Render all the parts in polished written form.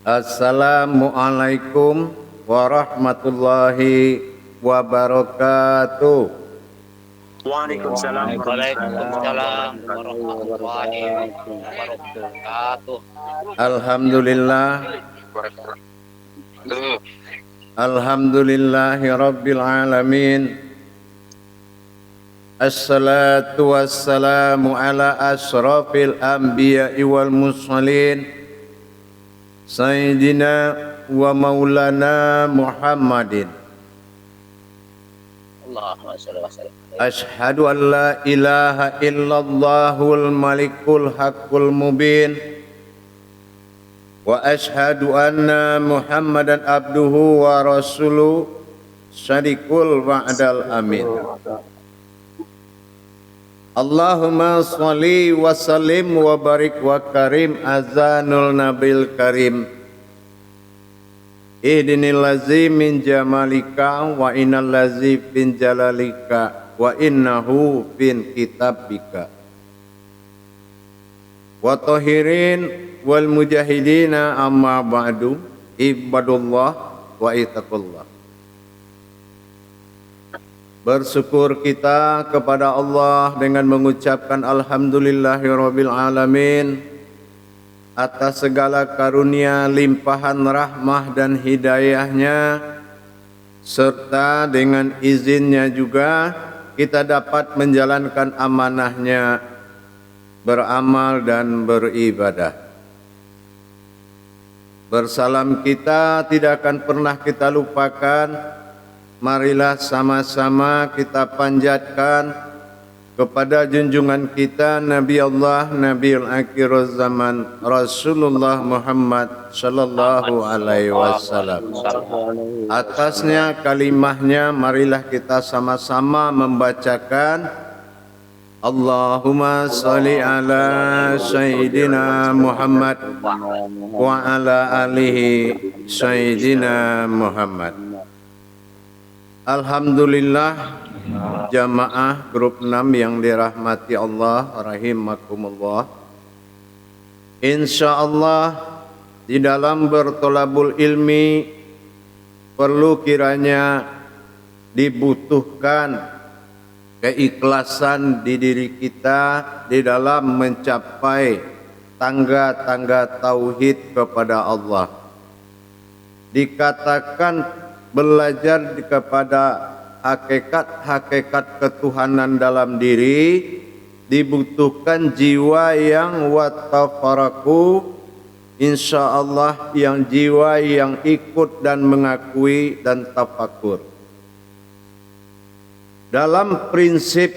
Assalamualaikum warahmatullahi wabarakatuh. Waalaikumsalam Waalaikumsalam warahmatullahi warahmatullahi wabarakatuh. Alhamdulillah, alhamdulillahi rabbil alamin. Assalatu wassalamu ala asrafil anbiya'i wal mursalin Sayyidina wa maulana Muhammadin. Allahumma shalli wa sallim. Ashhadu an la ilaha illallahul malikul haqqul mubin. Wa ashhadu anna Muhammadan abduhu wa rasuluh sadiqul wa'dal amin. Allahumma sholli wa sallim wa barik wa karim azanul nabil karim. Ihdinil lazi min jamalika wa innal lazi bin jalalika wa innahu fin kitabika. Wa tahirin wal mujahidina amma ba'du ibadullah wa ittaqullah. Bersyukur kita kepada Allah dengan mengucapkan alhamdulillahirabbil alamin atas segala karunia, limpahan rahmah dan hidayahnya, serta dengan izinnya juga kita dapat menjalankan amanahnya, beramal dan beribadah. Bersalam kita tidak akan pernah kita lupakan. Marilah sama-sama kita panjatkan kepada junjungan kita Nabi Allah Nabiul Akhir Zaman Rasulullah Muhammad sallallahu alaihi wasallam. Atasnya kalimahnya marilah kita sama-sama membacakan Allahumma sholli ala Sayyidina Muhammad wa ala alihi Sayyidina Muhammad. Alhamdulillah, jamaah grup 6 yang dirahmati Allah rahimakumullah. Insyaallah di dalam bertolabul ilmi perlu kiranya dibutuhkan keikhlasan di diri kita di dalam mencapai tangga-tangga tauhid kepada Allah. Dikatakan belajar kepada hakikat-hakikat ketuhanan dalam diri, dibutuhkan jiwa yang watafaraku, insyaallah yang jiwa yang ikut dan mengakui dan tafakur. Dalam prinsip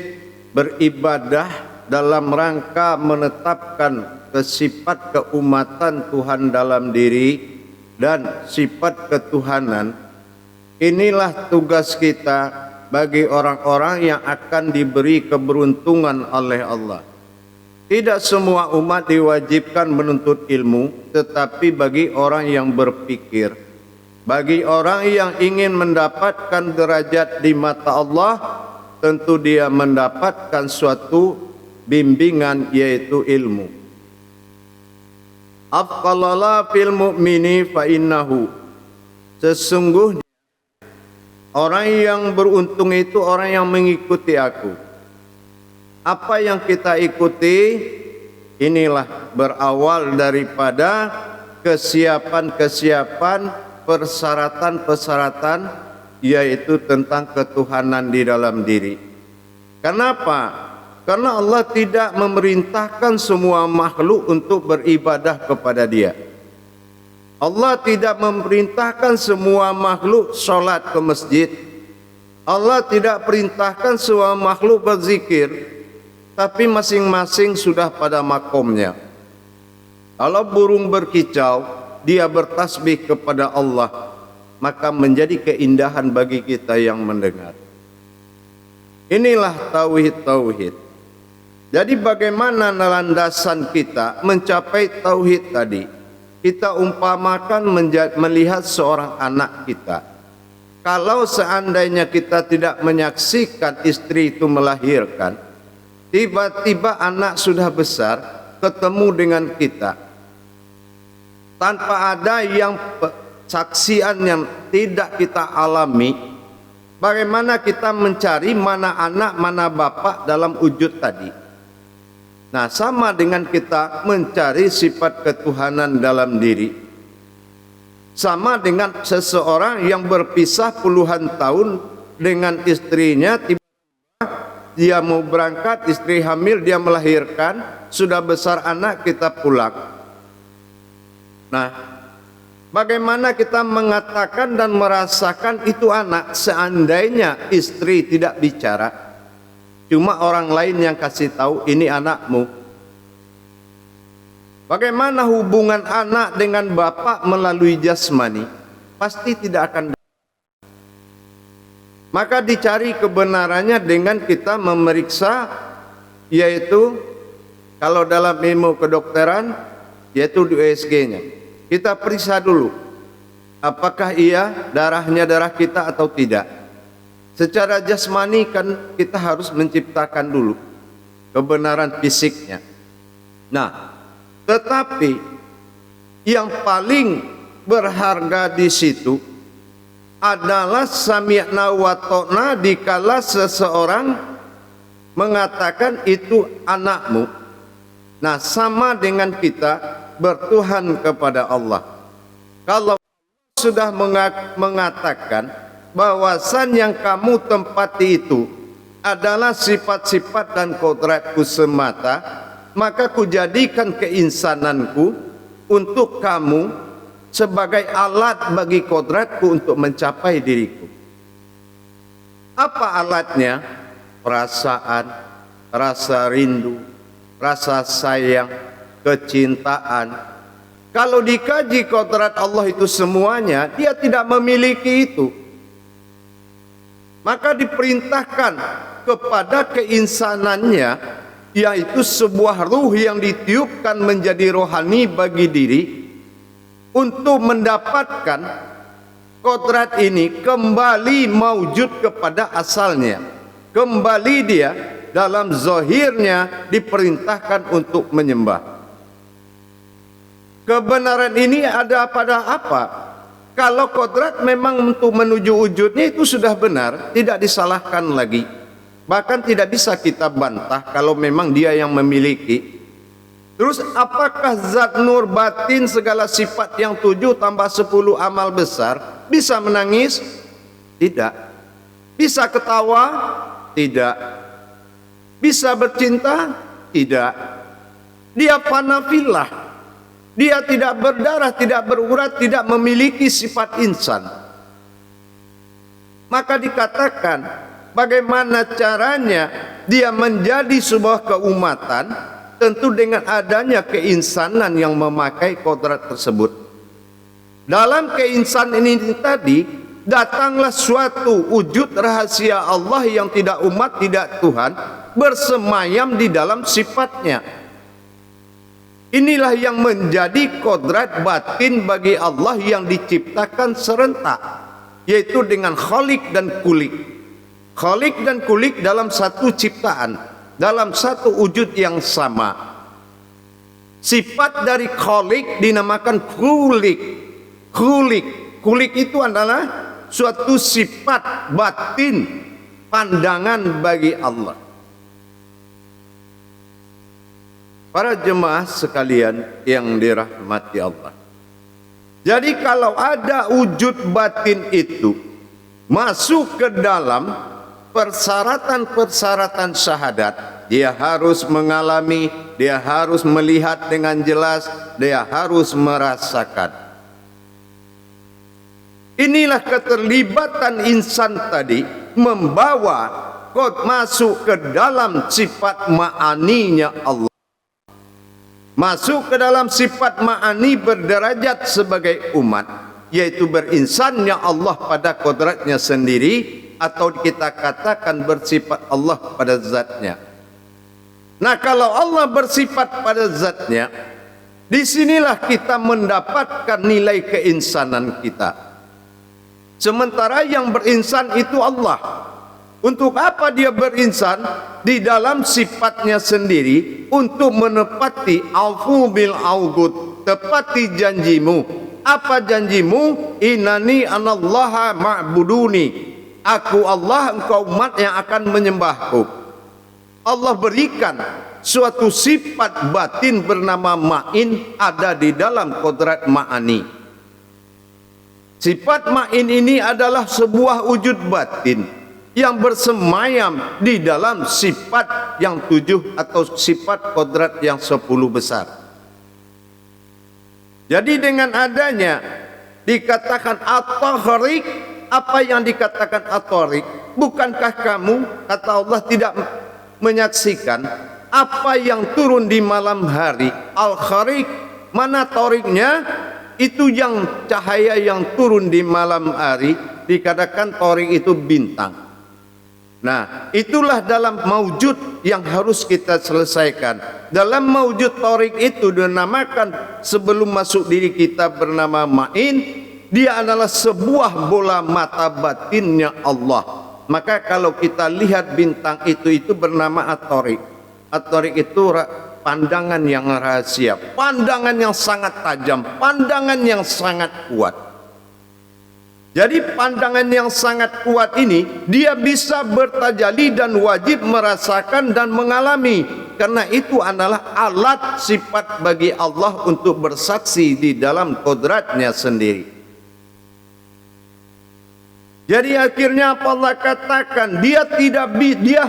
beribadah dalam rangka menetapkan sifat keumatan Tuhan dalam diri dan sifat ketuhanan, inilah tugas kita bagi orang-orang yang akan diberi keberuntungan oleh Allah. Tidak semua umat diwajibkan menuntut ilmu, tetapi bagi orang yang berpikir, bagi orang yang ingin mendapatkan derajat di mata Allah, tentu dia mendapatkan suatu bimbingan yaitu ilmu. Afqalala fil mu'mini fa innahu, sesungguhnya orang yang beruntung itu orang yang mengikuti aku. Apa yang kita ikuti, inilah berawal daripada kesiapan-kesiapan, persyaratan-persyaratan, yaitu tentang ketuhanan di dalam diri. Kenapa? Karena Allah tidak memerintahkan semua makhluk untuk beribadah kepada Dia. Allah tidak memerintahkan semua makhluk sholat ke masjid. Allah tidak perintahkan semua makhluk berzikir, tapi masing-masing sudah pada makomnya. Kalau burung berkicau, dia bertasbih kepada Allah, maka menjadi keindahan bagi kita yang mendengar. Inilah tauhid-tauhid. Jadi bagaimana landasan kita mencapai tauhid tadi? Kita umpamakan melihat seorang anak kita. Kalau seandainya kita tidak menyaksikan istri itu melahirkan, tiba-tiba anak sudah besar ketemu dengan kita. tanpa ada yang saksian yang tidak kita alami, bagaimana kita mencari mana anak, mana bapak dalam wujud tadi. Nah, sama dengan kita mencari sifat ketuhanan dalam diri. Sama dengan seseorang yang berpisah puluhan tahun dengan istrinya, tiba-tiba dia mau berangkat, istri hamil, dia melahirkan, sudah besar anak, kita pulang. Nah, bagaimana kita mengatakan dan merasakan itu anak seandainya istri tidak bicara, cuma orang lain yang kasih tahu ini anakmu? Bagaimana hubungan anak dengan bapak melalui jasmani? Pasti tidak akan. Maka dicari kebenarannya dengan kita memeriksa, yaitu kalau dalam ilmu kedokteran, yaitu di USG-nya. Kita periksa dulu, apakah ia darahnya darah kita atau tidak. Secara jasmani kan kita harus menciptakan dulu kebenaran fisiknya. Nah, tetapi yang paling berharga di situ adalah sami'na wa ta'na dikala seseorang mengatakan itu anakmu. Nah, sama dengan kita bertuhan kepada Allah. Kalau sudah mengatakan bahwasan yang kamu tempati itu adalah sifat-sifat dan kodratku semata, maka kujadikan keinsananku untuk kamu sebagai alat bagi kodratku untuk mencapai diriku. Apa alatnya? Perasaan, rasa rindu, rasa sayang, kecintaan. Kalau dikaji kodrat Allah itu semuanya, dia tidak memiliki itu. Maka diperintahkan kepada keinsanannya, yaitu sebuah ruh yang ditiupkan menjadi rohani bagi diri, untuk mendapatkan kodrat ini kembali maujud kepada asalnya. Kembali dia dalam zahirnya diperintahkan untuk menyembah. Kebenaran ini ada pada apa? Kalau kodrat memang untuk menuju wujudnya itu sudah benar, tidak disalahkan lagi. Bahkan tidak bisa kita bantah kalau memang dia yang memiliki. Terus apakah zat nur batin segala sifat yang 7 tambah 10 amal besar bisa menangis? Tidak. Bisa ketawa? Tidak. Bisa bercinta? Tidak. Dia fana fillah. Dia tidak berdarah, tidak berurat, tidak memiliki sifat insan. Maka dikatakan, bagaimana caranya dia menjadi sebuah keumatan? Tentu dengan adanya keinsanan yang memakai kodrat tersebut. Dalam keinsanan ini tadi, datanglah suatu wujud rahasia Allah yang tidak umat, tidak Tuhan, bersemayam di dalam sifatnya. Inilah yang menjadi kodrat batin bagi Allah yang diciptakan serentak, yaitu dengan khalik dan kulik. Khalik dan kulik dalam satu ciptaan, dalam satu wujud yang sama. Sifat dari khalik dinamakan kulik. Kulik itu adalah suatu sifat batin, pandangan bagi Allah. Para jemaah sekalian yang dirahmati Allah. Jadi kalau ada wujud batin itu masuk ke dalam persyaratan-persyaratan syahadat, dia harus mengalami, dia harus melihat dengan jelas, dia harus merasakan. Inilah keterlibatan insan tadi membawa kod masuk ke dalam sifat ma'aninya Allah. Masuk ke dalam sifat ma'ani berderajat sebagai umat, yaitu berinsannya Allah pada kodratnya sendiri, atau kita katakan bersifat Allah pada zatnya. Nah, kalau Allah bersifat pada zatnya, disinilah kita mendapatkan nilai keinsanan kita. Sementara yang berinsan itu Allah. Untuk apa dia berinsan? Di dalam sifatnya sendiri, untuk menepati aufu bil augud, tepati janjimu. Apa janjimu? Innani anallaha ma'buduni. Aku Allah, engkau umat yang akan menyembahku. Allah berikan suatu sifat batin bernama ma'in ada di dalam kodrat ma'ani. Sifat ma'in ini adalah sebuah wujud batin yang bersemayam di dalam sifat yang 7 atau sifat kodrat yang 10 besar. Jadi dengan adanya dikatakan at-tahrik, apa yang dikatakan at-tahrik? Bukankah kamu, kata Allah, tidak menyaksikan apa yang turun di malam hari? Al-kharik, mana toriknya? Itu yang cahaya yang turun di malam hari, dikatakan torik itu bintang. Nah, itulah dalam maujud yang harus kita selesaikan. Dalam maujud torik itu dinamakan sebelum masuk diri kita bernama ma'in. Dia adalah sebuah bola mata batinnya Allah. Maka kalau kita lihat bintang itu bernama at-torik. At-torik itu pandangan yang rahasia, pandangan yang sangat tajam, pandangan yang sangat kuat. Jadi pandangan yang sangat kuat ini, dia bisa bertajalli dan wajib merasakan dan mengalami. Karena itu adalah alat sifat bagi Allah untuk bersaksi di dalam kodratnya sendiri. Jadi akhirnya apa Allah katakan? Dia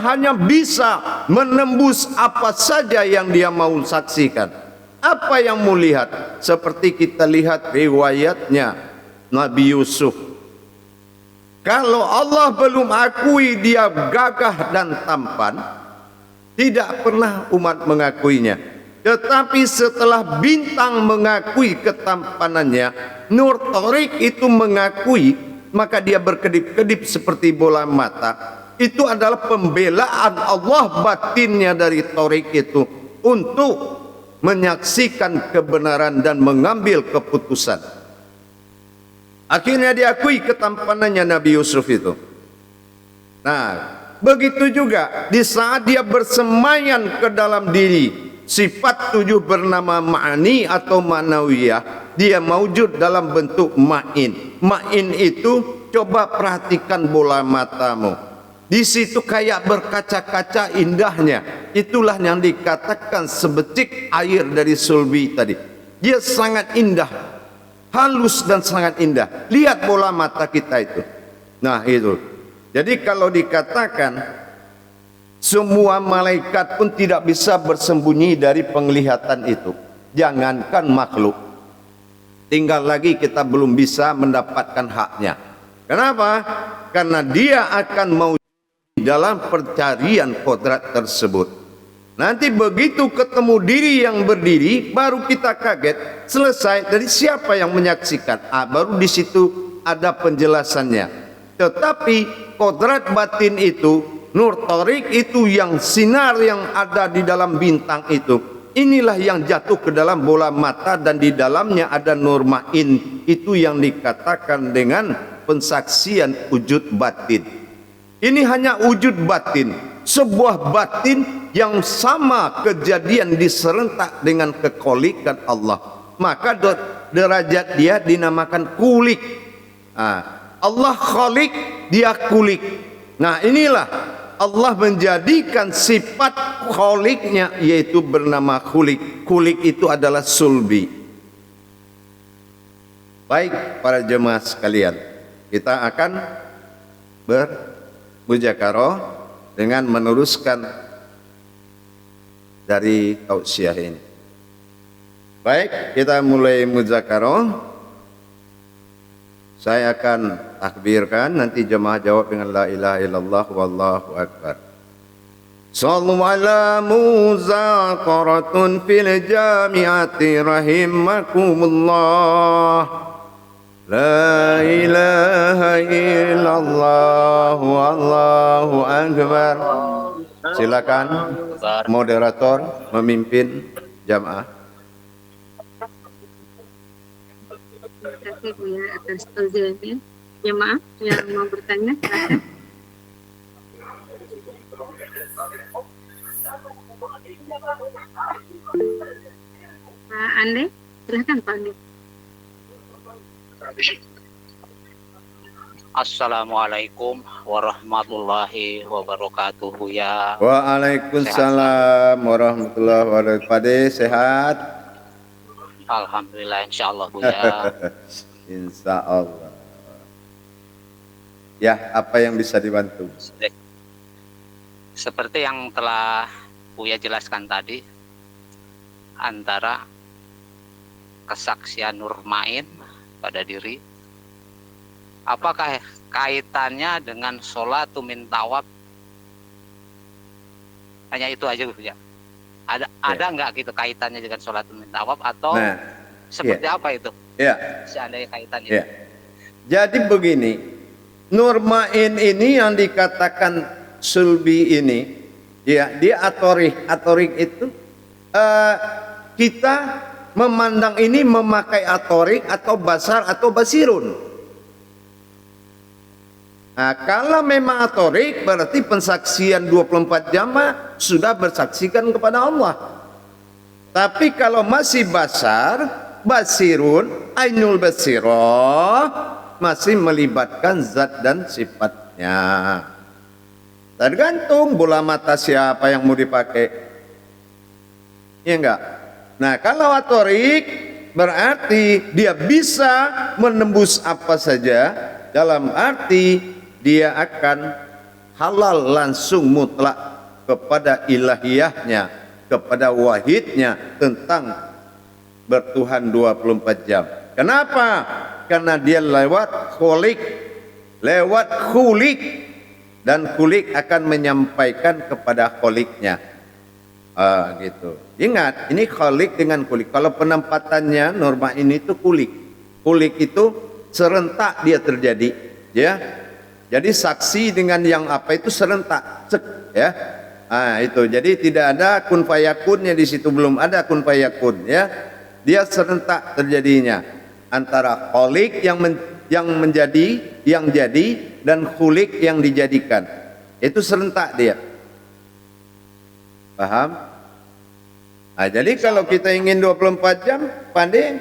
hanya bisa menembus apa saja yang dia mau saksikan. Apa yang mau lihat? Seperti kita lihat riwayatnya Nabi Yusuf. Kalau Allah belum akui dia gagah dan tampan, tidak pernah umat mengakuinya. Tetapi setelah bintang mengakui ketampanannya, Nur Torik itu mengakui, maka dia berkedip-kedip seperti bola mata. Itu adalah pembelaan Allah batinnya dari Torik itu untuk menyaksikan kebenaran dan mengambil keputusan. Akhirnya diakui ketampanannya Nabi Yusuf itu. Nah, begitu juga di saat dia bersemayan ke dalam diri sifat 7 bernama ma'ani atau ma'nawiyah, dia maujud dalam bentuk ma'in. Ma'in itu, coba perhatikan bola matamu. Di situ kayak berkaca-kaca indahnya. Itulah yang dikatakan sebecik air dari sulbi tadi. Dia sangat indah, halus dan sangat indah. Lihat bola mata kita itu. Nah itu. Jadi kalau dikatakan semua malaikat pun tidak bisa bersembunyi dari penglihatan itu. Jangankan makhluk. Tinggal lagi kita belum bisa mendapatkan haknya. Kenapa? Karena dia akan mau dalam pencarian kodrat tersebut. Nanti begitu ketemu diri yang berdiri, baru kita kaget. Selesai, dari siapa yang menyaksikan? Baru di situ ada penjelasannya. Tetapi kodrat batin itu, Nur Torik itu, yang sinar yang ada di dalam bintang itu, inilah yang jatuh ke dalam bola mata dan di dalamnya ada nur ma'in. Itu yang dikatakan dengan pensaksian wujud batin. Ini hanya wujud batin, sebuah batin yang sama kejadian diserentak dengan kekolikan Allah. Maka derajat dia dinamakan kulik. Allah kholik, dia kulik. Nah inilah Allah menjadikan sifat kholiknya yaitu bernama kulik. Kulik itu adalah sulbi. Baik para jemaah sekalian, kita akan bermujakarah dengan meneruskan dari tausiah ini. Baik, kita mulai muzakarah. Saya akan takbirkan, nanti jemaah jawab dengan la ilaha illallah wallahu akbar. Sallu ala muzakaratun fil jami'ati rahimakumullah. La ilaha illallah wallahu akbar. Silakan moderator memimpin jamaah. Terima kasih Bu ya atas tausiahnya. Jemaah yang mau bertanya silakan. Pak Ande, Silahkan Pak Andi. Assalamualaikum warahmatullahi wabarakatuh ya. Waalaikumsalam warahmatullahi wabarakatuh. Pak De, sehat? Alhamdulillah insyaallah Buya. Insya Allah. Ya, apa yang bisa dibantu? Seperti yang telah Buya jelaskan tadi, antara kesaksian Nur Main pada diri, apakah kaitannya dengan sholatu min tawab? Hanya itu aja Buya. Ada nggak gitu kaitannya dengan sholatu min tawab atau seperti apa itu? Ya. Seandainya kaitannya. Ya. Jadi begini, Nur Main ini yang dikatakan sulbi ini, ya dia atorik itu kita memandang ini memakai atorik atau basar atau basirun. Nah, kalau memang atorik berarti pensaksian 24 jam sudah bersaksikan kepada Allah. Tapi kalau masih basar, basirun, ainul basirah, masih melibatkan zat dan sifatnya. Tergantung bola mata siapa yang mau dipakai. Iya enggak? Nah, kalau atorik berarti dia bisa menembus apa saja, dalam arti dia akan halal langsung mutlak kepada ilahiyahnya, kepada wahidnya tentang bertuhan 24 jam. Kenapa? Karena dia lewat khulik, dan khulik akan menyampaikan kepada khuliknya. Gitu. Ingat, ini khulik dengan khulik. Kalau penempatannya norma ini itu khulik. Khulik itu serentak dia terjadi, ya. Jadi saksi dengan yang apa itu serentak, cek, ya. Itu. Jadi tidak ada kun fayakunnya di situ, belum ada kun fayakun, ya. Dia serentak terjadinya antara khulik yang menjadi, yang jadi, dan khulik yang dijadikan. Itu serentak dia. Paham? Nah, jadi kalau kita ingin 24 jam pandai,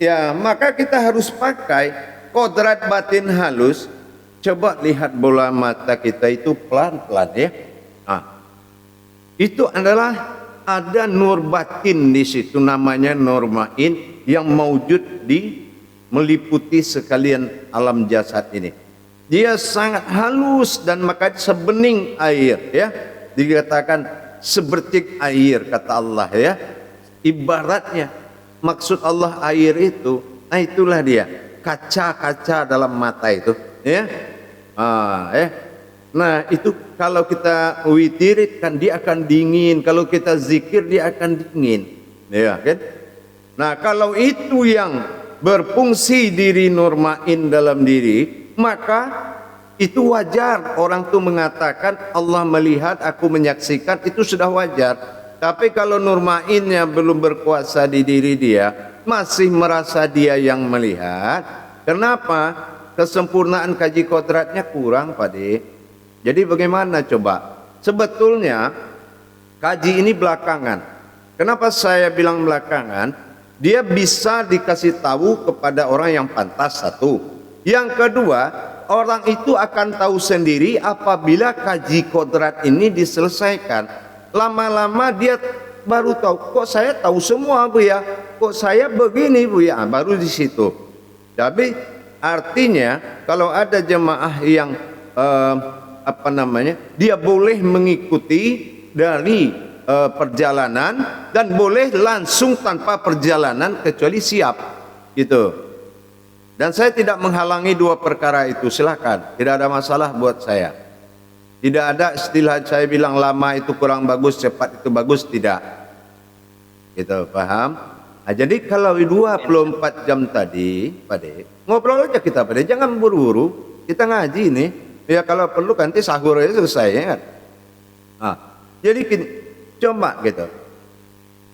ya maka kita harus pakai kodrat batin halus. Coba lihat bola mata kita itu pelan-pelan, ya. Itu adalah ada nur batin di situ, namanya nur main yang maujud di meliputi sekalian alam jasad ini. Dia sangat halus dan maka sebening air, ya. Dikatakan sebertik air kata Allah, ya. Ibaratnya maksud Allah air itu, itulah dia kaca-kaca dalam mata itu, ya. Nah itu kalau kita witirkan dia akan dingin, kalau kita zikir dia akan dingin, ya kan. Nah kalau itu yang berfungsi diri normain dalam diri, maka itu wajar orang tuh mengatakan Allah melihat, aku menyaksikan, itu sudah wajar. Tapi kalau normainnya belum berkuasa di diri dia, masih merasa dia yang melihat, kenapa? Kesempurnaan kaji kodratnya kurang, Pak De. Jadi bagaimana coba? Sebetulnya kaji ini belakangan. Kenapa saya bilang belakangan? Dia bisa dikasih tahu kepada orang yang pantas, satu. Yang kedua, orang itu akan tahu sendiri apabila kaji kodrat ini diselesaikan. Lama-lama dia baru tahu, kok saya tahu semua Bu ya, kok saya begini Bu ya, baru di situ. Tapi artinya kalau ada jemaah yang dia boleh mengikuti dari perjalanan dan boleh langsung tanpa perjalanan kecuali siap, gitu. Dan saya tidak menghalangi dua perkara itu, silakan, tidak ada masalah buat saya. Tidak ada istilah saya bilang lama itu kurang bagus, cepat itu bagus, tidak. Gitu, paham? Nah, jadi kalau 24 jam tadi, Pak De, ngobrol aja kita, Pak De, jangan buru-buru. Kita ngaji nih, ya kalau perlu nanti sahur aja selesai, ya kan? Nah, jadi gini, coba gitu.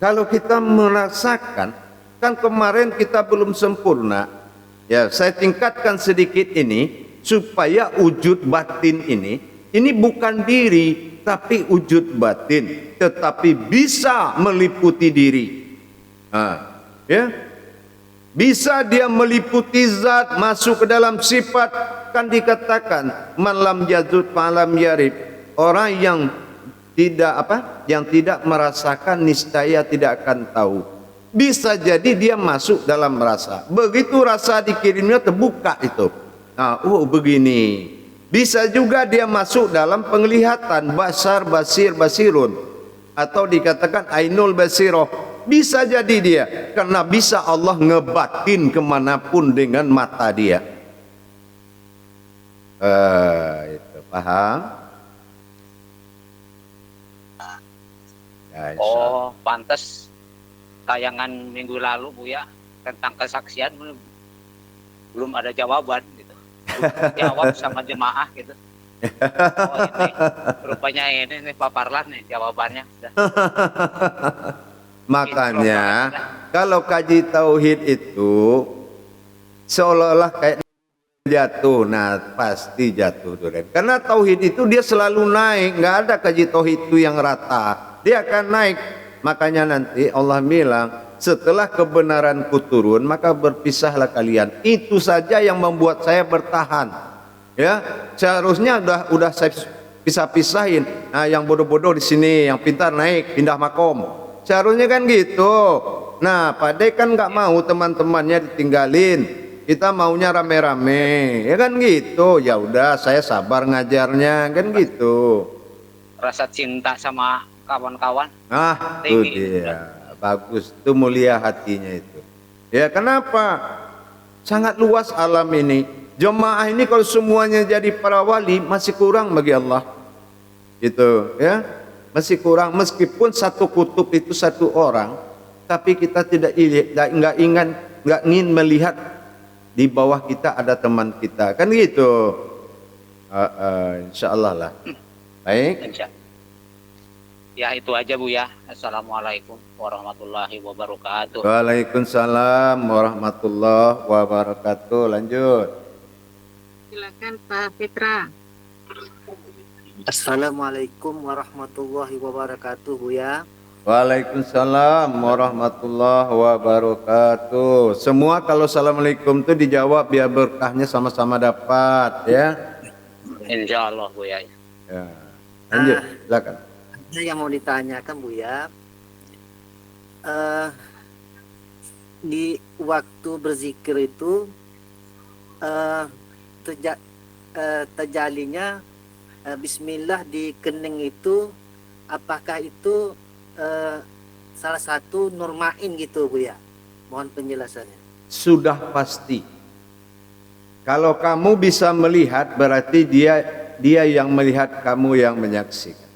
Kalau kita merasakan, kan kemarin kita belum sempurna, ya saya tingkatkan sedikit ini, supaya wujud batin ini bukan diri, tapi wujud batin, tetapi bisa meliputi diri. Ya, Bisa dia meliputi zat, masuk ke dalam sifat. Kan dikatakan man lam yazud falam yarib. Orang yang tidak merasakan niscaya tidak akan tahu. Bisa jadi dia masuk dalam rasa. Begitu rasa dikirimnya terbuka itu. Nah, begini. Bisa juga dia masuk dalam penglihatan, basar, basir, basirun, atau dikatakan ainul basiroh. Bisa jadi dia, karena bisa Allah ngebatin kemanapun dengan mata dia. Itu paham? Ya, Oh, pantas tayangan minggu lalu Buya tentang kesaksian belum ada jawaban gitu. Jawab sama jemaah gitu. Oh, ini rupanya ini nih Pak Parlan nih jawabannya. Makanya kalau kaji tauhid itu seolah-olah kayak jatuh, nah pasti jatuh Duren. Karena tauhid itu dia selalu naik, nggak ada kaji tauhid itu yang rata, dia akan naik. Makanya nanti Allah bilang setelah kebenaranku turun maka berpisahlah kalian. Itu saja yang membuat saya bertahan. Ya, seharusnya udah saya pisah-pisahin. Nah, yang bodoh-bodoh di sini, yang pintar naik, pindah makom. Seharusnya kan gitu. Nah, Pak De kan nggak mau teman-temannya ditinggalin. Kita maunya rame-rame, ya kan gitu. Ya udah, saya sabar ngajarnya, kan gitu. Rasa cinta sama kawan-kawan. Nah, itu dia. Bagus, itu mulia hatinya itu. Ya, kenapa? Sangat luas alam ini. Jemaah ini kalau semuanya jadi para wali masih kurang bagi Allah. Gitu, ya. Masih kurang, meskipun satu kutub itu satu orang, tapi kita nggak ingin melihat di bawah kita ada teman kita, kan gitu. Insya Allah lah. Baik. Insya. Ya itu aja Bu ya. Assalamualaikum warahmatullahi wabarakatuh. Waalaikumsalam warahmatullahi wabarakatuh. Lanjut. Silakan Pak Fitra. Assalamualaikum warahmatullahi wabarakatuh Buya. Waalaikumsalam warahmatullahi wabarakatuh. Semua kalau assalamualaikum itu dijawab biar berkahnya sama-sama dapat, ya. Insya Allah Buya. Ya. Lanjut, silakan. Ada yang mau ditanyakan Buya. Di waktu berzikir itu terjalinya Bismillah di kening itu, apakah itu salah satu nurmain gitu Buya? Mohon penjelasannya. Sudah pasti. Kalau kamu bisa melihat berarti dia yang melihat, kamu yang menyaksikan.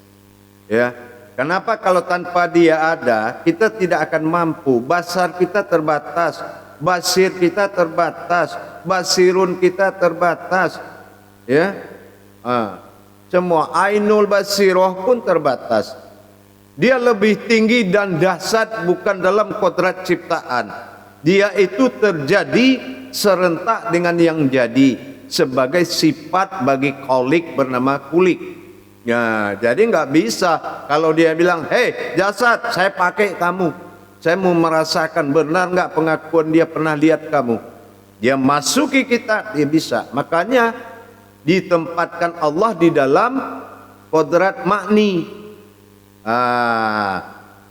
Ya. Kenapa kalau tanpa dia ada, kita tidak akan mampu. Basar kita terbatas, basir kita terbatas, basirun kita terbatas. Ya. Semua ainul basiroh pun terbatas. Dia lebih tinggi dan dahsyat bukan dalam kodrat ciptaan. Dia itu terjadi serentak dengan yang jadi sebagai sifat bagi kholik bernama kulik. Ya, jadi nggak bisa kalau dia bilang, hei jasad saya pakai kamu, saya mau merasakan benar nggak pengakuan dia pernah lihat kamu. Dia masuki kita, dia bisa. Makanya ditempatkan Allah di dalam kodrat makni.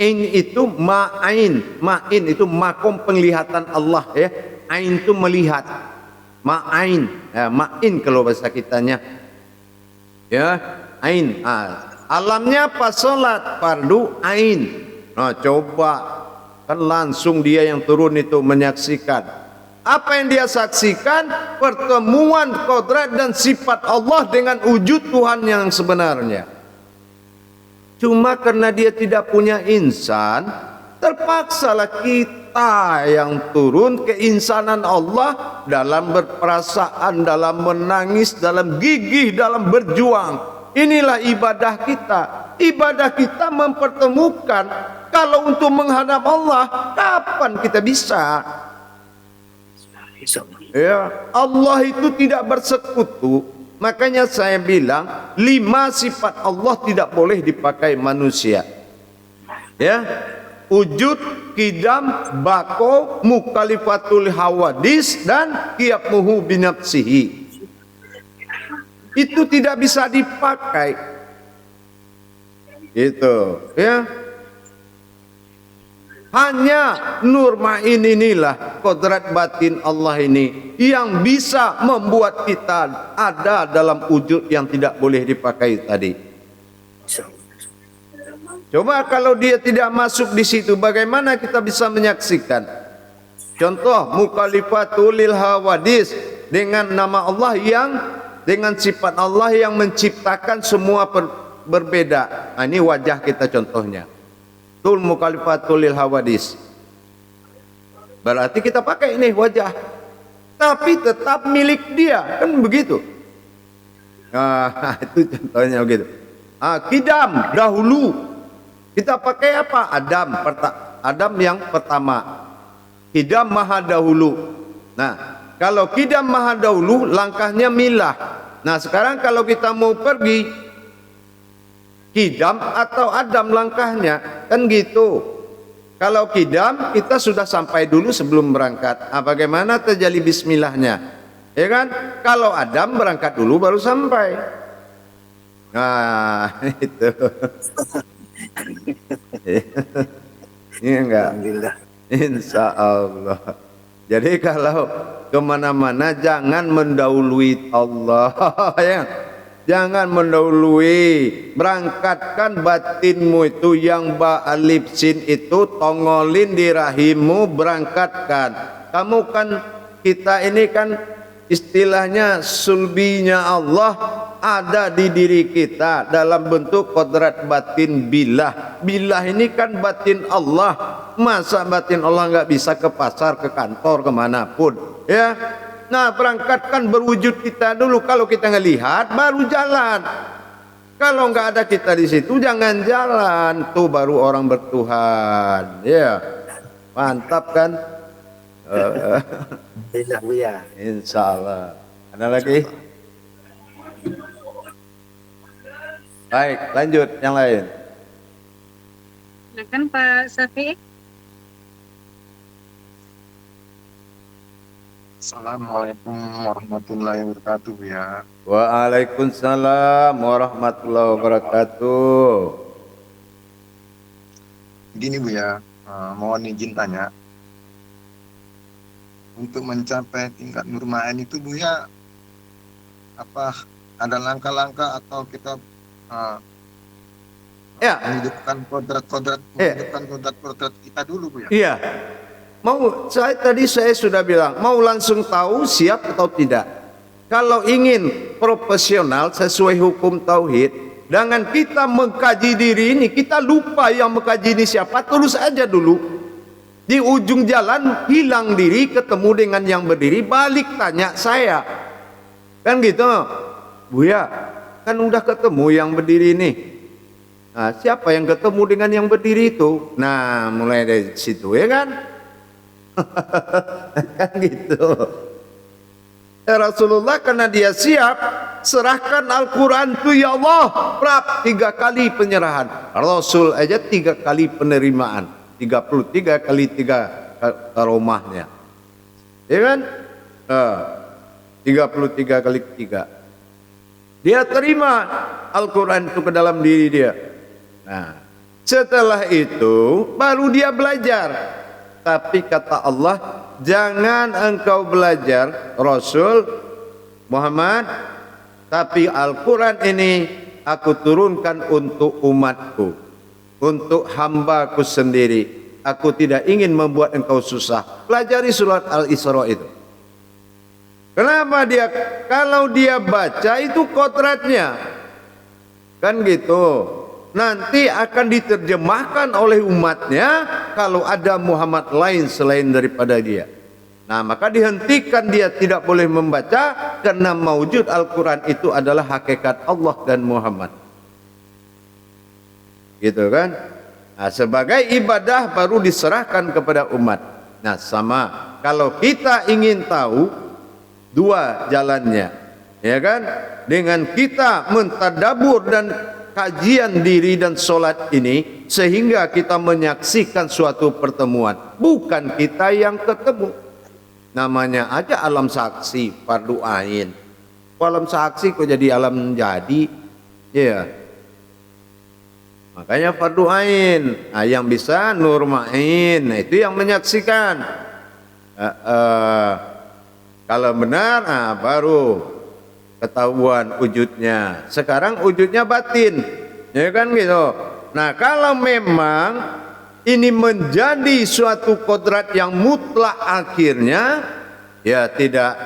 In itu ma'ain. Ma'in itu makom penglihatan Allah, ya. Ain itu melihat. Ma'ain, ya, ma'in kalau bahasa kitanya, ya. Ain. Alamnya apa? Salat fardu ain. Nah, coba kan langsung dia yang turun itu menyaksikan. Apa yang dia saksikan? Pertemuan kodrat dan sifat Allah dengan wujud Tuhan yang sebenarnya. Cuma karena dia tidak punya insan, terpaksalah kita yang turun keinsanan Allah dalam berperasaan, dalam menangis, dalam gigih, dalam berjuang. Inilah ibadah kita. Ibadah kita mempertemukan. Kalau untuk menghadap Allah, kapan kita bisa? Ya, Allah itu tidak bersekutu. Makanya saya bilang 5 sifat Allah tidak boleh dipakai manusia. Ya, wujud, qidam, bako, mukhalifatul hawadis, dan qiyamuhu binafsihi. Itu tidak bisa dipakai. Gitu, ya. Hanya nur ma'in inilah, kodrat batin Allah ini, yang bisa membuat kita ada dalam wujud yang tidak boleh dipakai tadi. Coba kalau dia tidak masuk di situ, bagaimana kita bisa menyaksikan? Contoh, mukhalifatul hawadis, dengan nama Allah yang, dengan sifat Allah yang menciptakan semua berbeda. Nah, ini wajah kita contohnya. Tul mukhalifatul hawadis. Berarti kita pakai ini wajah, tapi tetap milik dia, kan begitu. Nah, itu contohnya begitu. Qidam, dahulu. Kita pakai apa? Adam yang pertama. Qidam maha dahulu. Nah, kalau qidam maha dahulu, langkahnya milah. Nah, sekarang kalau kita mau pergi, qidam atau Adam langkahnya, kan gitu. Kalau qidam, kita sudah sampai dulu sebelum berangkat. Bagaimana terjadi bismillahnya? Ya kan? Kalau Adam berangkat dulu baru sampai. Nah, itu. Ini enggak? Alhamdulillah. Insya Allah. Jadi kalau kemana-mana jangan mendahului Allah. Ya. Jangan mendahului. Berangkatkan batinmu itu yang ba alif sin itu, tongolin di rahimmu, berangkatkan. Kamu kan, kita ini kan istilahnya sulbinya Allah ada di diri kita dalam bentuk kodrat batin bilah. Bilah ini kan batin Allah. Masa batin Allah nggak bisa ke pasar, ke kantor, kemanapun, ya? Nah, berangkatkan berwujud kita dulu. Kalau kita ngelihat, baru jalan. Kalau nggak ada kita di situ, jangan jalan. Tuh baru orang bertuhan. Ya, mantap kan? Alhamdulillah Buya. Insya Allah. Ada lagi? Baik, lanjut yang lain. Silakan Pak Syafi'i. Assalamualaikum warahmatullahi wabarakatuh ya. Waalaikumsalam warahmatullahi wabarakatuh. Begini Bu ya, mohon izin tanya. Untuk mencapai tingkat nur ma'in itu Bu ya, apa ada langkah-langkah atau kita Ya, menghidupkan kodrat-kodrat, Ya. menghidupkan kodrat-kodrat kita dulu Bu ya? iya. Tadi saya sudah bilang, mau langsung tahu siap atau tidak. Kalau ingin profesional sesuai hukum tauhid, dengan kita mengkaji diri ini, kita lupa yang mengkaji ini siapa, terus aja dulu. Di ujung jalan hilang diri, ketemu dengan yang berdiri, balik tanya saya. Kan gitu. Buya, kan udah ketemu yang berdiri ini. Nah, siapa yang ketemu dengan yang berdiri itu? Nah, mulai dari situ, ya kan? Kan gitu. Rasulullah karena dia siap, serahkan Al-Quran itu ya Allah, prap 3 kali penyerahan. Rasul aja 3 kali penerimaan, 33 kali 3 karomahnya, ya kan? 33 kali 3 dia terima Al-Quran itu ke dalam diri dia. Nah, setelah itu baru dia belajar. Tapi kata Allah, jangan engkau belajar Rasul Muhammad, tapi Al-Quran ini aku turunkan untuk umatku, untuk hambaku sendiri. Aku tidak ingin membuat engkau susah. Pelajari surat Al-Isra itu. Kenapa dia? Kalau dia baca itu kodratnya, kan gitu. Nanti akan diterjemahkan oleh umatnya kalau ada Muhammad lain selain daripada dia. Nah, maka dihentikan, dia tidak boleh membaca karena maujud Al-Quran itu adalah hakikat Allah dan Muhammad. Gitu kan? Nah, sebagai ibadah baru diserahkan kepada umat. Nah, sama. Kalau kita ingin tahu, 2 jalannya, ya kan? Dengan kita mentadabur dan kajian diri dan solat ini, sehingga kita menyaksikan suatu pertemuan, bukan kita yang ketemu. Namanya aja alam saksi, fardu ain. Alam saksi kok jadi alam jadi, ya. Makanya fardu ain. Nah, yang bisa nur ma'in, nah, itu yang menyaksikan. Kalau benar, baru ketahuan wujudnya. Sekarang wujudnya batin, ya kan gitu. Nah, kalau memang ini menjadi suatu kodrat yang mutlak akhirnya, ya tidak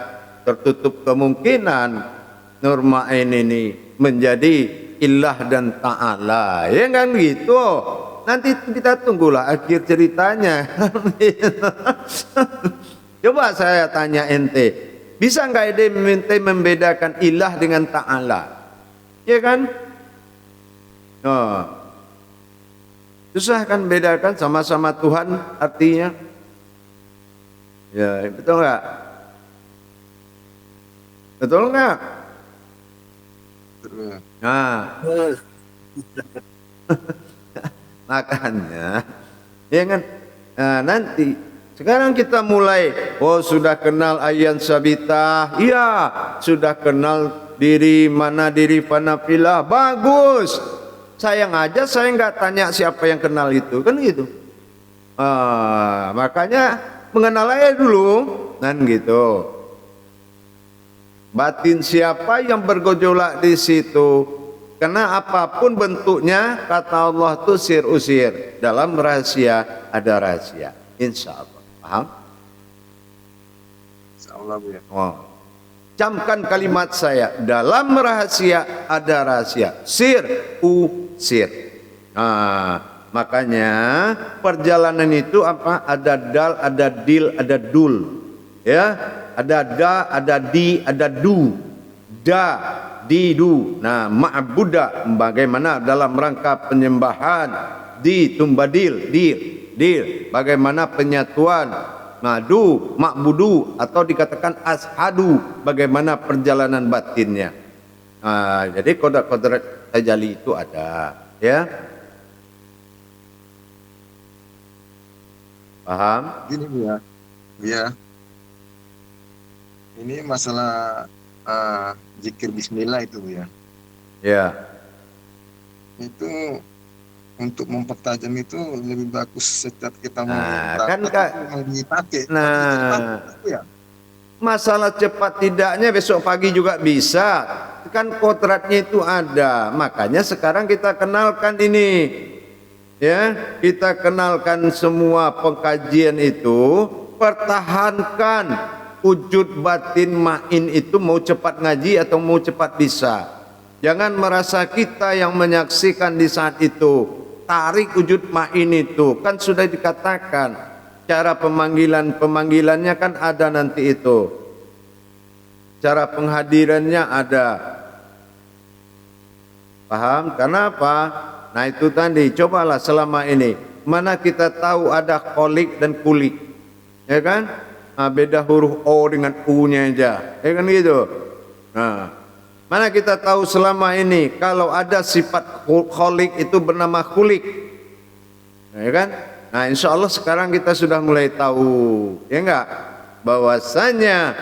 tertutup kemungkinan nur ma'in ini menjadi ilah dan ta'ala, ya kan gitu. Nanti kita tunggulah akhir ceritanya. Coba saya tanya ente, bisa nggak ente membedakan ilah dengan ta'ala, ya kan? Oh. Susah kan bedakan, sama-sama Tuhan artinya. Ya, betul enggak? Betul enggak? Betul. Nah, makanya ya kan, nah, nanti sekarang kita mulai, oh sudah kenal ayan sabitah, iya sudah kenal diri mana diri fanafilah, bagus. Sayang aja saya nggak tanya siapa yang kenal itu, kan gitu. Makanya mengenal aja dulu, kan gitu. Batin siapa yang bergejolak di situ? Karena apapun bentuknya, kata Allah itu sir usir. Dalam rahasia ada rahasia. Insya Allah. Paham? Insya Allah, Bu ya. Oh. Camkan kalimat saya, dalam rahasia ada rahasia, sir usir. Nah, makanya perjalanan itu apa? Ada dal, ada dil, ada dul, ya, ada da, ada di, ada du, da, di, du. Nah, ma'buda bagaimana dalam rangka penyembahan, di tumbadil, dil, bagaimana penyatuan. Madu, makbudu, atau dikatakan ashadu, bagaimana perjalanan batinnya. Nah, jadi kodrat-kodrat tajalli itu ada, ya. Paham? Gini, Bu ya. Bu ya. Ini masalah zikir bismillah itu, Bu ya. Ya. Itu untuk mempertajam itu lebih bagus setiap kita mau kan memang dipakai. Ya. Masalah cepat tidaknya besok pagi juga bisa. Kan kodratnya itu ada. Makanya sekarang kita kenalkan ini. Ya, kita kenalkan semua pengkajian itu, pertahankan wujud batin ma'in itu, mau cepat ngaji atau mau cepat bisa. Jangan merasa kita yang menyaksikan di saat itu. Tarik wujud ma'in itu kan sudah dikatakan, cara pemanggilannya kan ada nanti itu, cara penghadirannya ada. Paham? Kenapa? Nah itu tadi, cobalah selama ini mana kita tahu ada kholik dan kulik, ya kan? Nah, beda huruf O dengan U nya aja, ya kan gitu. Nah, mana kita tahu selama ini kalau ada sifat kholik itu bernama khulik, ya kan? Nah insya Allah sekarang kita sudah mulai tahu, ya enggak, bahwasanya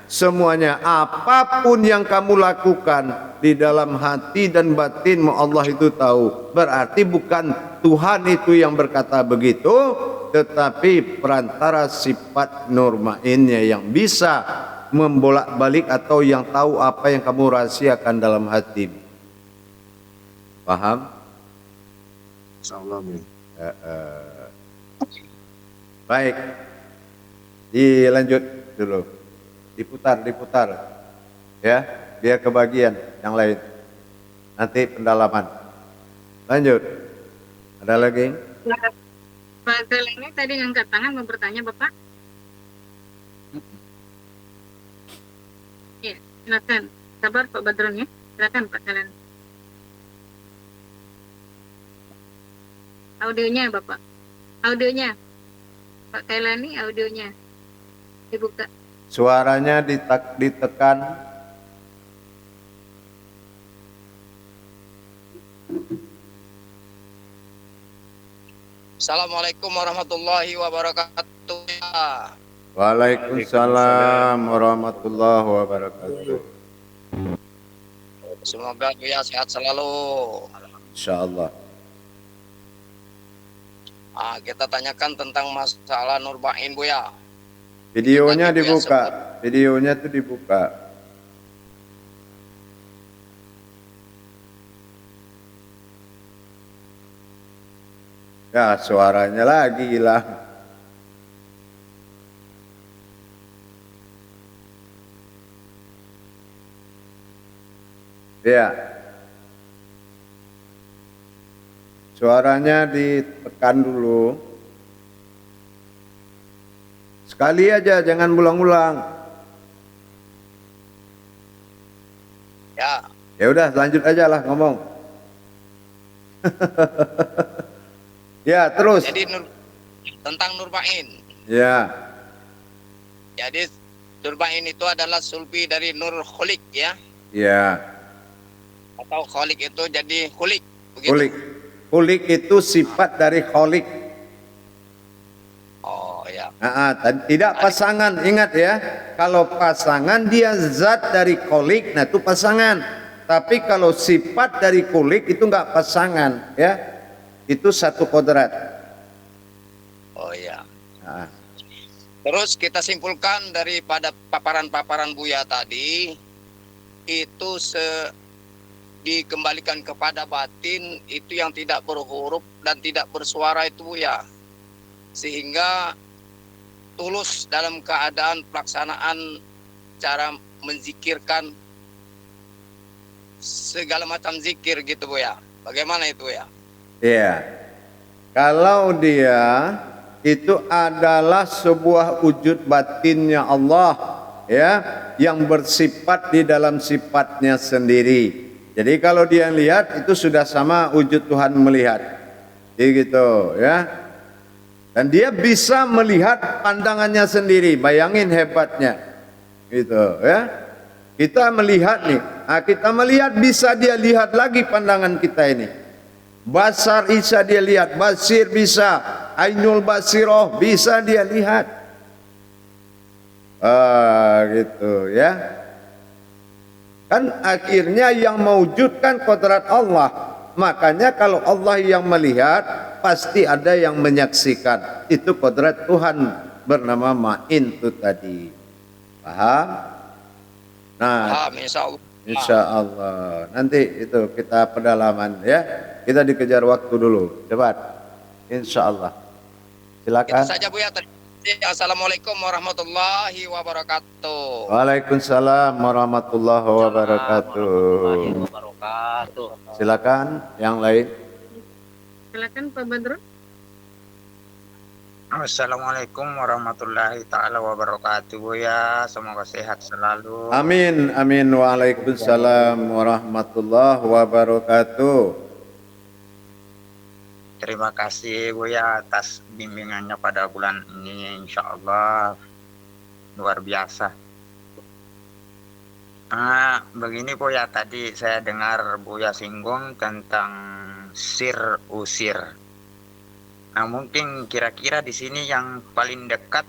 semuanya apapun yang kamu lakukan di dalam hati dan batinmu Allah itu tahu. Berarti bukan Tuhan itu yang berkata begitu, tetapi perantara sifat nur ma'innya yang bisa membolak-balik atau yang tahu apa yang kamu rahasiakan dalam hati. Paham? Insyaallah. Baik, dilanjut dulu, diputar, ya, biar kebagian yang lain. Nanti pendalaman. Lanjut. Ada lagi? Pak Galeni tadi ngangkat tangan mau bertanya, Bapak. Ya, silakan. Sabar Pak Badrun ya. Silakan Pak Kalian. Audionya Bapak. Audionya. Pak Kailani audionya. Dibuka. Suaranya ditekan. Assalamualaikum warahmatullahi wabarakatuh. Waalaikumsalam warahmatullahi wabarakatuh. Semoga Buya sehat selalu. Insyaallah. Kita tanyakan tentang masalah Nurbain Buya. Videonya Tadi Buya dibuka. sebut. Videonya tuh dibuka. Ya, suaranya lagi hilang. Ya. Suaranya ditekan dulu. Sekali aja, jangan ulang-ulang. Ya, Ya udah, lanjut aja lah ngomong. Ya, terus. jadi tentang Nurbain. Ya, Jadi Nurbain itu adalah sulbi dari Nur Kholik ya. ya. Atau Kholik itu jadi Khulik. Begitu. Kulik. Kulik itu sifat dari kholik. Oh ya. Tidak pasangan, ingat ya. Kalau pasangan dia zat dari kholik, nah itu pasangan. Tapi kalau sifat dari kulik itu enggak pasangan, ya. Itu satu kodrat. Oh ya. Nah, Terus kita simpulkan daripada paparan-paparan Buya tadi, itu dikembalikan kepada batin itu yang tidak berhuruf dan tidak bersuara itu Buya. Sehingga tulus dalam keadaan pelaksanaan cara menzikirkan segala macam zikir gitu Buya. Bagaimana itu ya? iya. Kalau dia itu adalah sebuah wujud batinnya Allah, ya, yang bersifat di dalam sifatnya sendiri. Jadi kalau dia lihat itu sudah sama wujud Tuhan melihat. Jadi gitu, ya. Dan dia bisa melihat pandangannya sendiri. Bayangin hebatnya. Gitu, ya. Kita melihat nih. Kita melihat bisa dia lihat lagi pandangan kita ini. Basar bisa dia lihat, basir bisa, ainul basiroh bisa dia lihat. Gitu ya. Kan akhirnya yang mewujudkan kodrat Allah. Makanya kalau Allah yang melihat, pasti ada yang menyaksikan. Itu kodrat Tuhan bernama Ma'in itu tadi. Paham? Nah, Paham insyaallah. insya Allah. Nanti itu kita pedalaman ya. Kita dikejar waktu dulu. Cepat. Insya Allah. Silakan. Itu saja Buya. Assalamualaikum warahmatullahi wabarakatuh. Waalaikumsalam warahmatullahi wabarakatuh. Warahmatullahi wabarakatuh. Silakan yang lain. Silakan Pak Badrun. Assalamualaikum warahmatullahi ta'ala wabarakatuh Buya. Semoga sehat selalu. Amin, amin. Waalaikumsalam warahmatullahi wabarakatuh. Terima kasih Buya atas bimbingannya pada bulan ini. Insya Allah luar biasa. Begini Buya, tadi saya dengar Buya singgung tentang sir usir. Nah mungkin kira-kira di sini yang paling dekat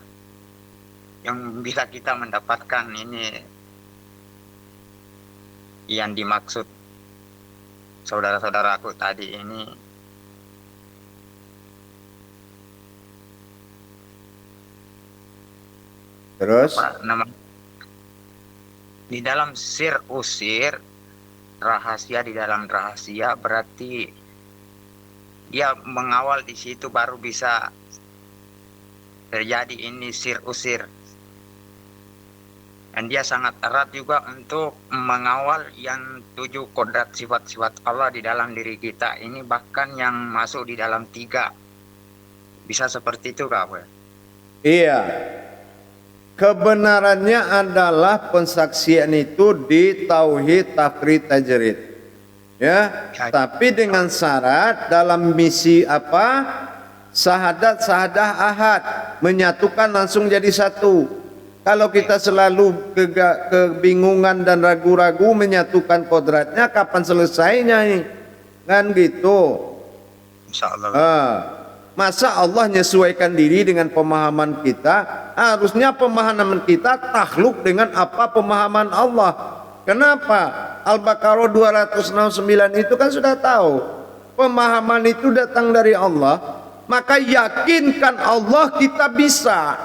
yang bisa kita mendapatkan ini yang dimaksud saudara-saudaraku tadi ini. Terus? Di dalam sir usir, rahasia di dalam rahasia, berarti dia mengawal di situ baru bisa terjadi ini sir usir. Dan dia sangat erat juga untuk mengawal yang 7 kodrat sifat-sifat Allah di dalam diri kita ini, bahkan yang masuk di dalam 3. Bisa seperti itu Kak? Iya. Kebenarannya adalah pensaksian itu di tauhid, tafrid, tajrid. Ya, tapi dengan syarat dalam misi apa? Syahadat, syahadah, ahad, menyatukan langsung jadi satu. Kalau kita selalu kebingungan dan ragu-ragu menyatukan kodratnya, kapan selesainya ini? Kan gitu. Insyaallah. Masa Allah menyesuaikan diri dengan pemahaman kita? Harusnya pemahaman kita takluk dengan apa pemahaman Allah. Kenapa? Al-Baqarah 269 itu kan sudah tahu pemahaman itu datang dari Allah, maka yakinkan Allah kita bisa.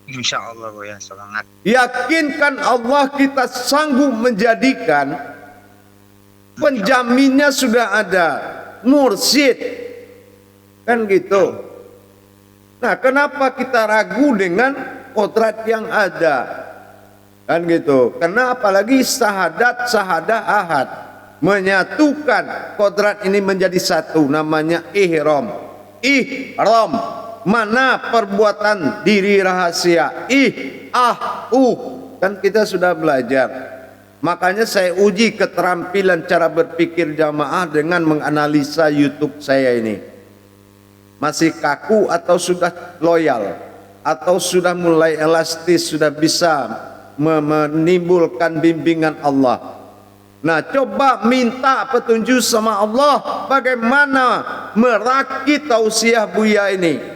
Insya Allah Buya, semangat. Yakinkan Allah kita sanggup menjadikan, penjaminnya sudah ada, mursyid, kan gitu. Nah, kenapa kita ragu dengan kodrat yang ada, kan gitu? Karena apalagi syahadat ahad menyatukan kodrat ini menjadi satu, namanya ihram. Mana perbuatan diri rahasia, kan kita sudah belajar. Makanya saya uji keterampilan cara berpikir jamaah dengan menganalisa YouTube saya ini. Masih kaku atau sudah loyal, atau sudah mulai elastis, sudah bisa menimbulkan bimbingan Allah. Nah, coba minta petunjuk sama Allah bagaimana merakit tausiah Buya ini.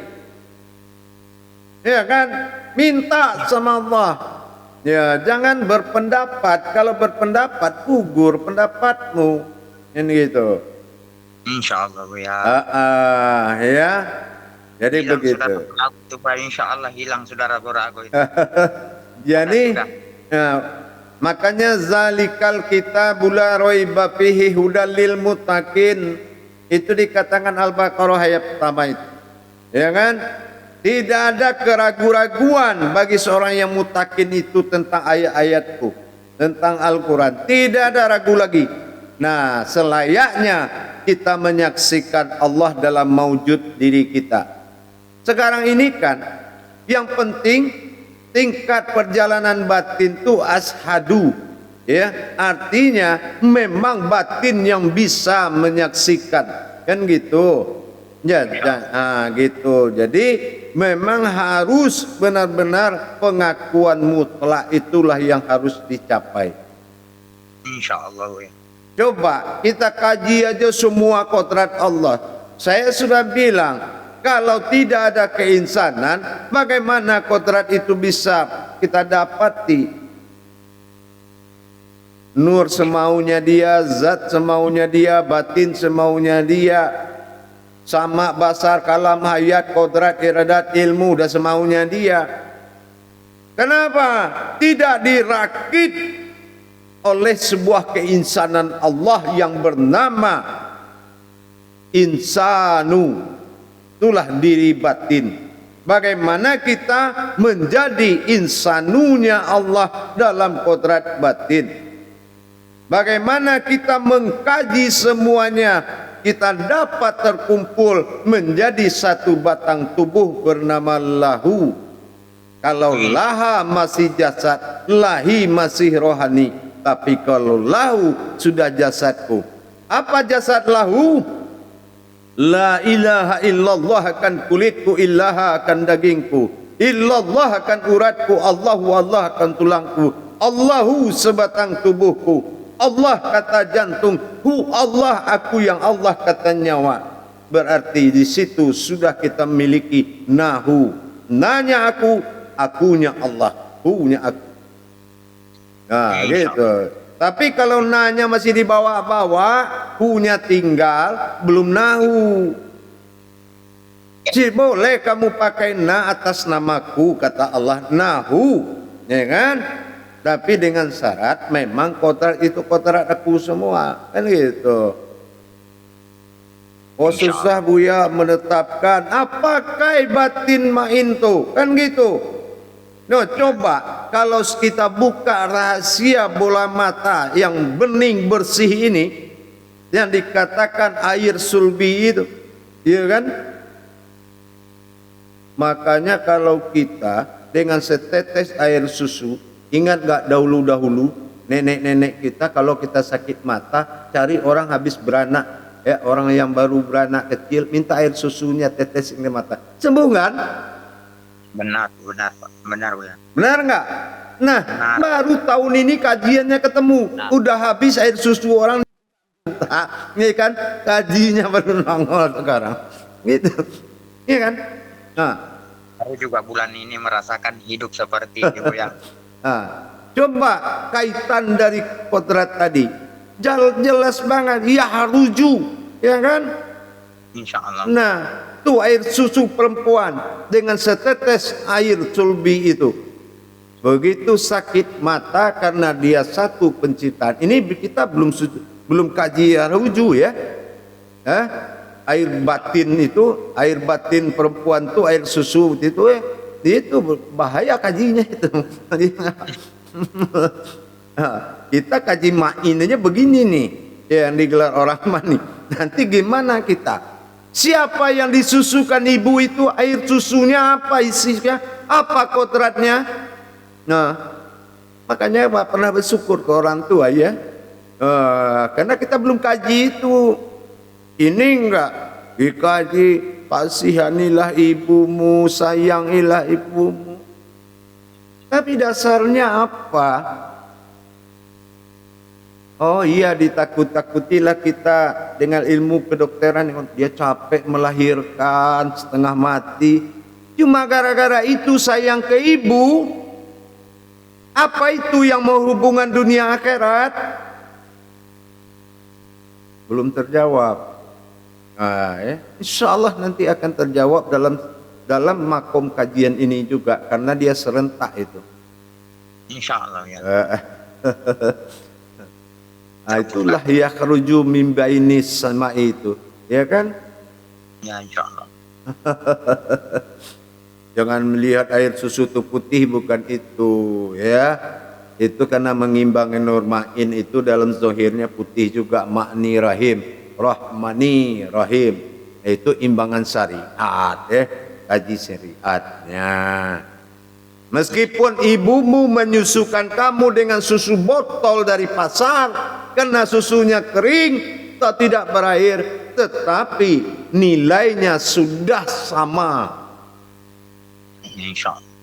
Ya kan, minta sama Allah. Ya, jangan berpendapat. Kalau berpendapat gugur pendapatmu. Ini gitu. Insya Allah Buya. Ya. Jadi Hilang begitu. Insya Allah hilang sudah ragu-ragu itu. Jadi, makanya zalikal kitabul la raiba fihi hudal lil muttaqin. Itu dikatakan Al-Baqarah ayat pertama itu. Ya kan? Tidak ada keraguan-raguan bagi seorang yang mutakin itu tentang ayat-ayatku, tentang Al-Quran. Tidak ada ragu lagi. Nah, selayaknya kita menyaksikan Allah dalam maujud diri kita. Sekarang ini kan, yang penting tingkat perjalanan batin itu ashadu. Ya, artinya memang batin yang bisa menyaksikan. Kan gitu. Ya, gitu. Jadi memang harus benar-benar pengakuan mutlak itulah yang harus dicapai. Insya Allah ya. Coba kita kaji aja semua kodrat Allah. Saya sudah bilang, kalau tidak ada keinsanan, bagaimana kodrat itu bisa kita dapati? Nur semaunya dia, zat semaunya dia, batin semaunya dia. Sama basar, kalam, hayat, kodrat, iradat, ilmu, dan semaunya dia. Kenapa? Tidak dirakit oleh sebuah keinsanan Allah yang bernama insanu. Itulah diri batin. Bagaimana kita menjadi insanunya Allah dalam kodrat batin. Bagaimana kita mengkaji semuanya, kita dapat terkumpul menjadi satu batang tubuh bernama lahu. Kalau laha masih jasad, lahi masih rohani. Tapi kalau lahu sudah jasadku. Apa jasad lahu? La ilaha illallah akan kulitku, illaha akan dagingku, illallah akan uratku, Allahu Allah akan tulangku, Allahu sebatang tubuhku, Allah kata jantung, hu Allah aku yang Allah kata nyawa. Berarti di situ sudah kita miliki nahu. Nanya aku, akunya Allah, hunya aku. Nah, gitu. Tapi kalau nanya masih dibawa-bawa, hunya tinggal, belum nahu. Boleh kamu pakai na atas namaku, kata Allah, nahu, ya kan? Tapi dengan syarat memang kodrat itu kodrat aku semua, kan gitu. Oh susah Buya menetapkan apakah batin main tuh, kan gitu. No, coba kalau kita buka rahasia bola mata yang bening bersih ini, yang dikatakan air sulbi itu, iya kan? Makanya kalau kita dengan setetes air susu, ingat gak dahulu-dahulu nenek-nenek kita kalau kita sakit mata cari orang habis beranak, ya orang yang baru beranak kecil minta air susunya tetes di mata, sembuh kan? Benar Pak, benar ya. Benar nggak? Nah, baru tahun ini kajiannya ketemu, udah habis air susu orang, ya kan? Kajinya baru nongol sekarang. gitu. Iya kan? Nah, Saya juga bulan ini merasakan hidup seperti itu Buya. nah, coba kaitan dari kodrat tadi. Jelas banget, ya haruju, ya kan? Insya Allah. Nah, tuh air susu perempuan dengan setetes air sulbi itu. Begitu sakit mata karena dia satu penciptaan. Ini kita belum kaji haruju ya. Air batin itu, air batin perempuan tuh air susu itu bahaya kajinya itu. Kita kaji ma'in aja begini nih, yang digelar orang mani. Nanti gimana kita? Siapa yang disusukan ibu itu, air susunya apa isinya, apa kodratnya? Nah, makanya Pak pernah bersyukur ke orang tua ya, karena kita belum kaji itu. Ini enggak dikaji, kasihanilah ibumu, sayangilah ibumu. Tapi dasarnya apa? Oh iya, ditakut-takutilah kita dengan ilmu kedokteran. Dia capek melahirkan, setengah mati. Cuma gara-gara itu sayang ke ibu. Apa itu yang mau hubungan dunia akhirat? Belum terjawab. Insya Allah nanti akan terjawab dalam makom kajian ini juga, karena dia serentak itu. Insya Allah ya. Itulah yakhruju min bainis sama itu, ya kan? Ya insya Allah. Jangan melihat air susu itu putih, bukan itu ya. Itu karena mengimbangi normain itu dalam zahirnya putih juga, makni rahim, rahmani rahim. Itu imbangan syariat ya, kaji syariatnya. Meskipun ibumu menyusukan kamu dengan susu botol dari pasar, karena susunya kering atau tidak berair, tetapi nilainya sudah sama. Insya Allah.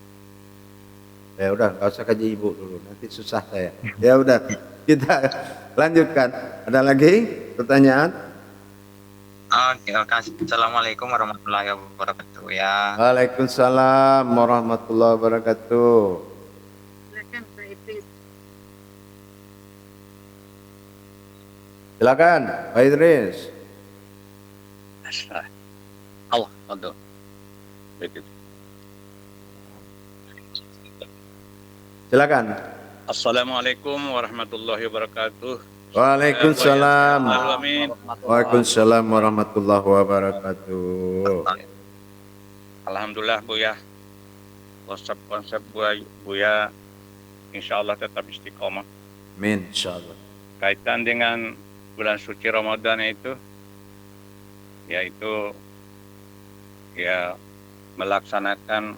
Ya udah, nggak usah kaji ibu dulu, nanti susah saya. Ya udah, kita lanjutkan. Ada lagi pertanyaan? Oke, Assalamualaikum warahmatullahi wabarakatuh ya. Waalaikumsalam warahmatullahi wabarakatuh. Silakan Pak Idris. Silakan Pak Idris. Allah, untuk Silakan. Assalamualaikum warahmatullahi wabarakatuh. Waalaikumsalam. Amin. Waalaikumsalam warahmatullahi wabarakatuh. Alhamdulillah Buya, konsep Buya insya Allah tetap istiqomah. Amin insyaallah. Kaitan dengan bulan suci Ramadan itu, yaitu ya melaksanakan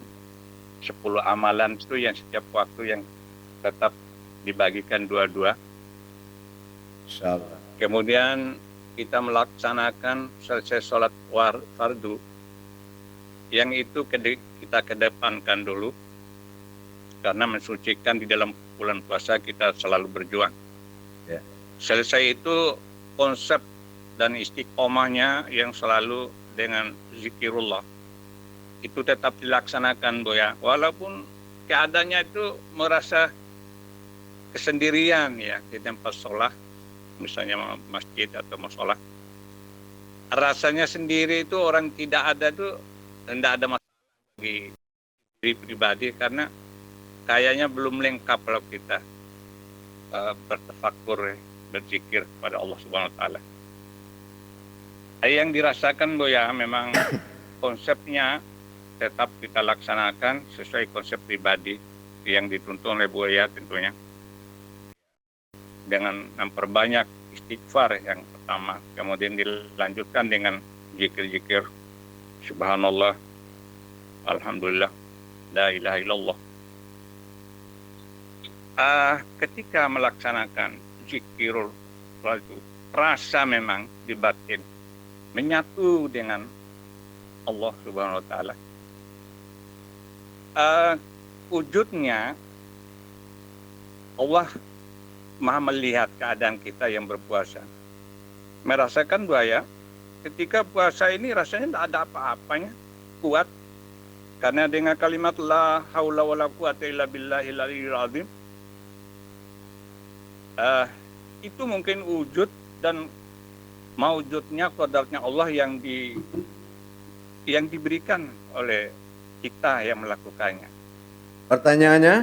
10 amalan itu yang setiap waktu yang tetap dibagikan dua-dua. Insyaallah. Kemudian kita melaksanakan selesai sholat fardu, yang itu kita kedepankan dulu, karena mensucikan di dalam bulan puasa kita selalu berjuang. Ya. Selesai itu konsep dan istiqomahnya yang selalu dengan zikirullah itu tetap dilaksanakan Buya, walaupun keadaannya itu merasa kesendirian ya di tempat sholat, misalnya masjid atau musola, rasanya sendiri itu orang tidak ada tuh, tidak ada masalah bagi diri pribadi, karena kayaknya belum lengkap kalau kita bertafakur, berzikir kepada Allah Subhanahu Wa Taala. Yang dirasakan Buya memang konsepnya tetap kita laksanakan sesuai konsep pribadi yang dituntun oleh Buya tentunya, dengan memperbanyak istighfar yang pertama, kemudian dilanjutkan dengan zikir-zikir subhanallah, alhamdulillah, la ilaha illallah. Ketika melaksanakan zikirul itu rasa memang di batin menyatu dengan Allah Subhanahu Wa Taala. Wujudnya Allah Maha melihat keadaan kita yang berpuasa. Merasakan Buya ketika puasa ini rasanya tidak ada apa-apanya, kuat. Karena dengan kalimat la haula wala quwata illa billahil aliyyil azim, itu mungkin wujud dan maujudnya kodratnya Allah yang diberikan oleh kita yang melakukannya. Pertanyaannya?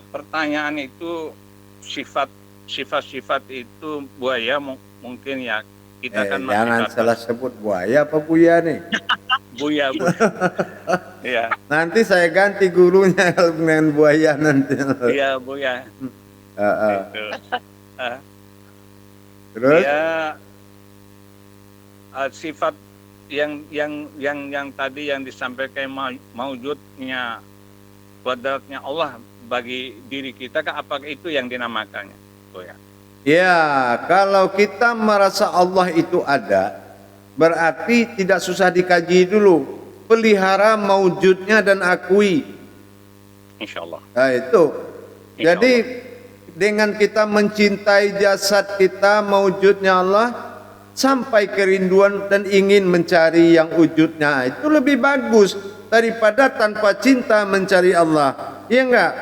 Pertanyaan itu sifat-sifat itu buaya mungkin ya kita kan masih Jangan batas. salah sebut buaya apa buya nih. Buya. Ya, Nanti saya ganti gurunya dengan buaya nanti. iya buya. Itu. Terus? Ya, sifat yang tadi yang disampaikan maujudnya kodratnya Allah bagi diri kita, apakah itu yang dinamakannya, buya? Ya, kalau kita merasa Allah itu ada, berarti tidak susah dikaji dulu. Pelihara maujudnya dan akui. Insya Allah. Nah itu. Insya Jadi dengan kita mencintai jasad kita, maujudnya Allah, sampai kerinduan dan ingin mencari yang wujudnya, itu lebih bagus daripada tanpa cinta mencari Allah. Iya enggak?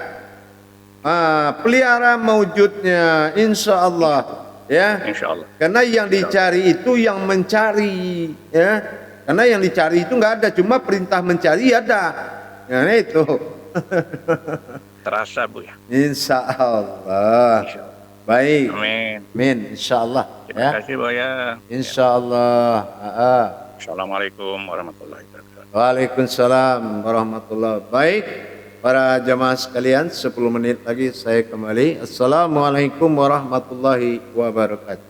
Pelihara maujudnya, insya Allah, ya. Insya Allah. Karena yang dicari itu yang mencari, ya. Karena yang dicari itu enggak ada, cuma perintah mencari ada. Nah itu. Terasa, Bu ya. Insya Allah. Insya Allah. Baik. Amin. Amin. Insya Allah. Terima Ya. kasih, Bu ya. Insya Allah. Assalamualaikum warahmatullahi wabarakatuh. Waalaikumsalam warahmatullahi wabarakatuh. Baik. Para jamaah sekalian, 10 menit lagi saya kembali. Assalamualaikum warahmatullahi wabarakatuh.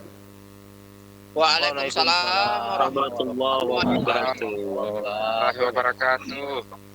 Waalaikumsalam warahmatullahi wabarakatuh. Warahmatullahi wabarakatuh.